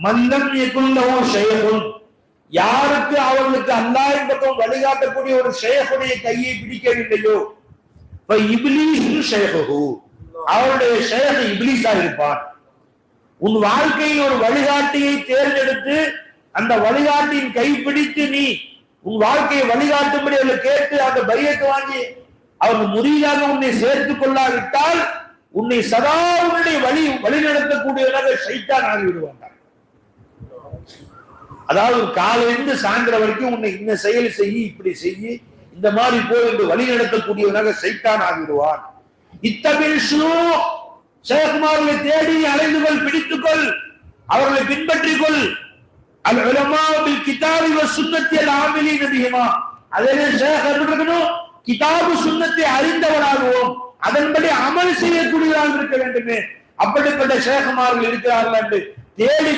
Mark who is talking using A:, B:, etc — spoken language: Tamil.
A: மல்லம் யகுல்லஹு ஷைஹுன், யாருக்கு அவர்களுக்கு அல்லாஹ்வின் பக்கம் வழிகாட்டக்கூடிய ஒரு ஷேഖுடைய கையை பிடிக்கவில்லையோ, இப்லீஸ் ஷைஹுஹு, அவருடைய ஷேഖ் இப்லீஸா இருப்பான். உன் வாழ்க்கையில் ஒரு வழிகாட்டியை தேர்ந்தெடுத்து அந்த வழிகாட்டியின் கைப்பிடித்து நீ உன் வாழ்க்கையை வழிகாட்டும்படி அவர்களை கேட்டு அந்த பையத்தை வாங்கி அவர்கள் முறியாக உன்னை சேர்த்துக் கொள்ளாவிட்டால் உன்னை சதா உன்னுடைய வழி நடத்தக்கூடியவராக ஷைத்தான் ஆகிவிடுவாங்க. அதாவது காலையிலிருந்து சாயந்தரம் வரைக்கும் உன்னை இந்த செயல் செய்யி, இப்படி செய்யி, இந்த மாதிரி போய் என்று வழி நடத்தக்கூடியவனாக ஷைத்தான் ஆகிவிடுவான். இத்தபில் ஷுயூக், ஷேഖ்மார்களை தேடி அலைந்துகள், பிடித்துக்கொள், அவர்களை பின்பற்றிக்கொள். அல் உலமா பில் கிதாபி வ சுன்னத்தி அல் ஆமிலீன பிஹிமா, அதே ஷேഖ் இருக்கணும், கிதாபு சுன்னத்தை அறிந்தவராகவும் அதன்படி அமல் செய்யக்கூடியவராக இருக்க வேண்டுமே. அப்படிப்பட்ட ஷேഖ்மார்கள் இருக்கிறார்கள் என்று தேடி